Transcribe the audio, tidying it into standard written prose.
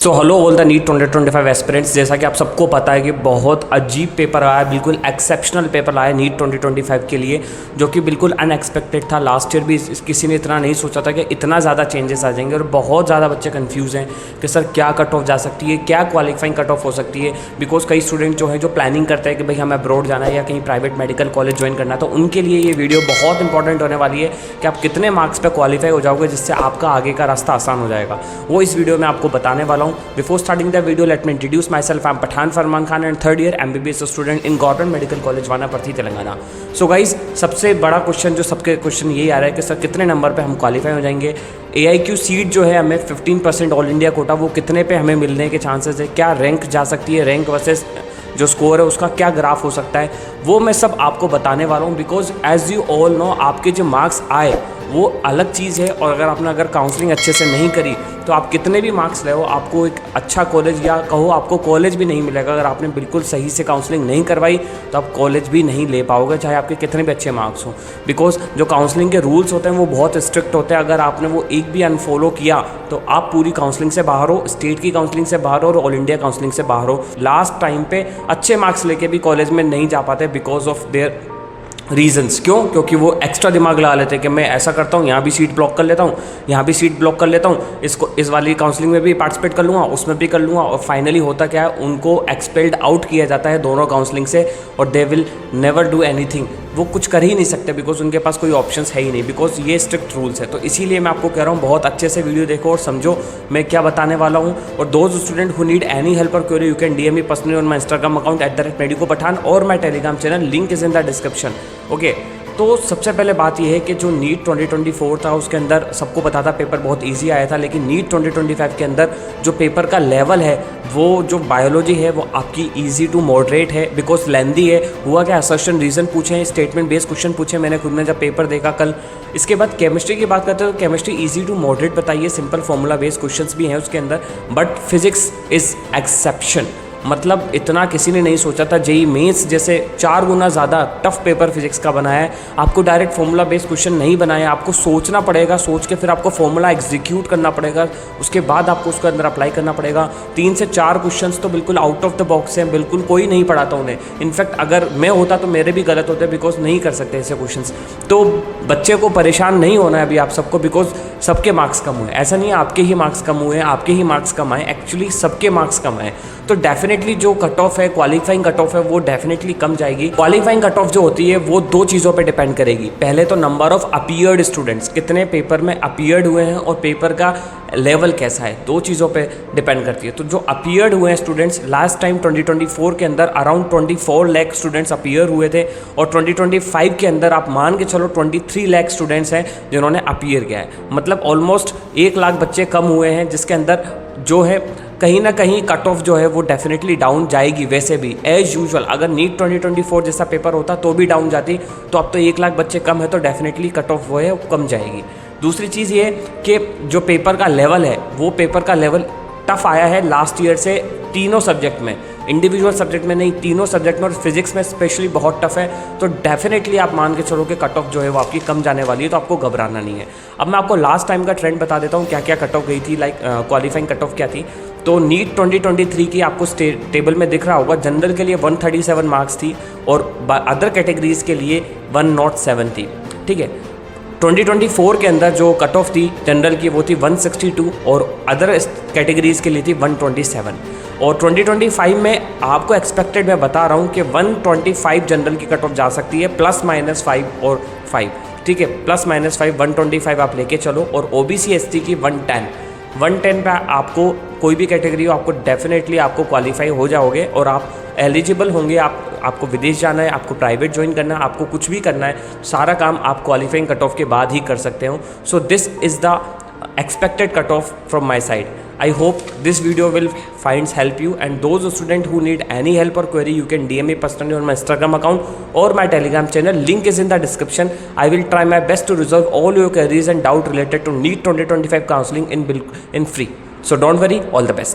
So hello all the NEET 2025 aspirants. जैसा कि आप सबको पता है कि बहुत अजीब पेपर आया, बिल्कुल एक्सेप्शनल पेपर आया नीट 2025 के लिए, जो कि बिल्कुल अनएक्सपेक्टेड था। लास्ट ईयर भी किसी ने इतना नहीं सोचा था कि इतना ज़्यादा चेंजेस आ जाएंगे और बहुत ज़्यादा बच्चे कंफ्यूज हैं कि सर क्या कट ऑफ जा सकती है, क्या क्वालिफाइंग कट ऑफ हो सकती है। बिकॉज कई स्टूडेंट जो है जो प्लानिंग करते हैं कि भाई हमें अब्रॉड जाना है या कहीं प्राइवेट मेडिकल कॉलेज ज्वाइन करना है, तो उनके लिए ये वीडियो बहुत इंपॉर्टेंट होने वाली है कि आप कितने मार्क्स पर क्वालिफाई हो जाओगे, जिससे आपका आगे का रास्ता आसान हो जाएगा। वो इस वीडियो में आपको बताने वाला हूँ। Before starting the video, let me introduce myself. I'm Pathan Farman Khan and third year MBBS student in Government Medical College वानापर्ती Telangana. So guys, सबसे बड़ा क्वेश्चन जो सबके क्वेश्चन यही आ रहा है कि सर कितने नंबर पे हम क्वालिफाई हो जाएंगे। AIQ सीट जो है हमें 15% ऑल इंडिया कोटा, वो कितने पे हमें मिलने के चांसेस है, क्या रैंक जा सकती है, रैंक वर्सेस जो स्कोर है उसका क्या ग्राफ हो सकता है, वो मैं सब आपको बताने वाला हूँ। Because as you all know, आपके जो मार्क्स आए वो अलग चीज़ है, और अगर काउंसलिंग अच्छे से नहीं करी तो आप कितने भी मार्क्स ले हो, आपको एक अच्छा कॉलेज या कहो आपको कॉलेज भी नहीं मिलेगा। अगर आपने बिल्कुल सही से काउंसलिंग नहीं करवाई तो आप कॉलेज भी नहीं ले पाओगे, चाहे आपके कितने भी अच्छे मार्क्स हो। बिकॉज जो काउंसलिंग के रूल्स होते हैं वो बहुत स्ट्रिक्ट होते हैं। अगर आपने वो एक भी अनफॉलो किया तो आप पूरी काउंसलिंग से बाहर हो, स्टेट की काउंसलिंग से बाहर हो और ऑल इंडिया काउंसलिंग से बाहर हो। लास्ट टाइम पे अच्छे मार्क्स लेके भी कॉलेज में नहीं जा पाते बिकॉज ऑफ देयर रीजंस। क्यों? क्योंकि वो एक्स्ट्रा दिमाग लगा लेते हैं कि मैं ऐसा करता हूँ, यहाँ भी सीट ब्लॉक कर लेता हूँ, यहाँ भी सीट ब्लॉक कर लेता हूँ, इस वाली काउंसलिंग में भी पार्टिसिपेट कर लूँगा, उसमें भी कर लूँगा, और फाइनली होता क्या है, उनको एक्सपेल्ड आउट किया जाता है दोनों काउंसलिंग से, और they will never do anything. वो कुछ कर ही नहीं सकते बिकॉज उनके पास कोई ऑप्शंस है ही नहीं, बिकॉज ये स्ट्रिक्ट रूल्स है। तो इसीलिए मैं आपको कह रहा हूँ बहुत अच्छे से वीडियो देखो और समझो मैं क्या बताने वाला हूँ। और those student who need any help और query, you can DM me personally on my Instagram account @medicopathan और my Telegram channel, link is in the description. Okay, तो सबसे पहले बात यह है कि जो नीट 2024 था उसके अंदर सबको पता था पेपर बहुत इजी आया था, लेकिन नीट 2025 के अंदर जो पेपर का लेवल है, वो जो बायोलॉजी है वो आपकी इजी टू मॉडरेट है, बिकॉज लेंदी है। हुआ क्या, असर्शन रीजन पूछे, स्टेटमेंट बेस्ड क्वेश्चन पूछे मैंने खुद ने जब पेपर देखा कल। इसके बाद केमिस्ट्री की बात करते हैं तो केमिस्ट्री इजी टू मॉडरेट बताइए, सिंपल फॉर्मूला बेस्ड क्वेश्चंस भी हैं उसके अंदर, बट फिजिक्स इज एक्सेप्शन। मतलब इतना किसी ने नहीं सोचा था। जेईई मेंस जैसे 4 गुना ज़्यादा टफ पेपर फिजिक्स का बनाया है। आपको डायरेक्ट फॉर्मूला बेस्ड क्वेश्चन नहीं बनाया, आपको सोचना पड़ेगा, सोच के फिर आपको फॉर्मूला एग्जीक्यूट करना पड़ेगा, उसके बाद आपको उसके अंदर अप्लाई करना पड़ेगा। 3 से 4 क्वेश्चंस तो बिल्कुल आउट ऑफ द बॉक्स हैं, बिल्कुल कोई नहीं पढ़ाता उन्हें। इनफैक्ट अगर मैं होता तो मेरे भी गलत होते, बिकॉज नहीं कर सकते ऐसे क्वेश्चंस। तो बच्चे को परेशान नहीं होना है अभी आप सबको, बिकॉज सबके मार्क्स कम हुए। ऐसा नहीं है आपके ही मार्क्स कम हुए, आपके ही मार्क्स कम आए, एक्चुअली सबके मार्क्स कम आए। तो डेफिनेटली जो कट ऑफ है, क्वालिफाइंग कट ऑफ है, वो डेफिनेटली कम जाएगी। क्वालिफाइंग कट ऑफ जो होती है वो 2 चीज़ों पे डिपेंड करेगी। पहले तो नंबर ऑफ अपीयर्ड स्टूडेंट्स, कितने पेपर में अपीयर्ड हुए हैं और पेपर का लेवल कैसा है, 2 चीज़ों पे डिपेंड करती है। तो जो अपीयर्ड हुए हैं स्टूडेंट्स, लास्ट टाइम 2024 के अंदर अराउंड 24 लाख स्टूडेंट्स अपीयर हुए थे, और 2025 के अंदर आप मान के चलो 23 लाख स्टूडेंट्स हैं जिन्होंने अपीयर किया है। मतलब ऑलमोस्ट 1 लाख बच्चे कम हुए हैं, जिसके अंदर जो है कहीं ना कहीं कट ऑफ जो है वो डेफिनेटली डाउन जाएगी। वैसे भी एज यूजुअल अगर नीट 2024 जैसा पेपर होता तो भी डाउन जाती, तो अब तो 1 लाख बच्चे कम है तो डेफिनेटली कट ऑफ वो है वो कम जाएगी। दूसरी चीज़ ये कि जो पेपर का लेवल है, वो पेपर का लेवल टफ आया है लास्ट ईयर से तीनों सब्जेक्ट में, इंडिविजुअल सब्जेक्ट में नहीं, तीनों सब्जेक्ट में, और फिजिक्स में स्पेशली बहुत टफ है। तो डेफिनेटली आप मान के चलो कि कट ऑफ जो है वो आपकी कम जाने वाली है, तो आपको घबराना नहीं है। अब मैं आपको लास्ट टाइम का ट्रेंड बता देता हूँ, क्या क्या कट ऑफ गई थी, लाइक क्वालिफाइंग कट ऑफ क्या थी। तो नीट 2023 की आपको टेबल में दिख रहा होगा, जनरल के लिए 137 मार्क्स थी और अदर कैटेगरीज के लिए 107 थी। ठीक है, 2024 के अंदर जो कट ऑफ थी जनरल की वो थी 162 और अदर कैटेगरीज़ के लिए थी 127। और 2025 में आपको एक्सपेक्टेड मैं बता रहा हूँ कि 125 जनरल की कट ऑफ जा सकती है, ±5 और 5। ठीक है, ±5 125 आप लेके चलो। और OBC ST की 110 पे आपको कोई भी कैटेगरी हो, आपको डेफिनेटली आपको क्वालिफाई हो जाओगे और आप एलिजिबल होंगे। आपको विदेश जाना है, आपको प्राइवेट ज्वाइन करना है, आपको कुछ भी करना है, सारा काम आप क्वालिफाइंग कट ऑफ के बाद ही कर सकते हो। So this is the expected cutoff from my side. I hope this video will help you, and those students who need any help or query, you can DM me personally on my Instagram account or my Telegram channel, link is in the description. I will try my best to resolve all your queries and doubt related to NEET 2025 counseling in free. So don't worry, all the best.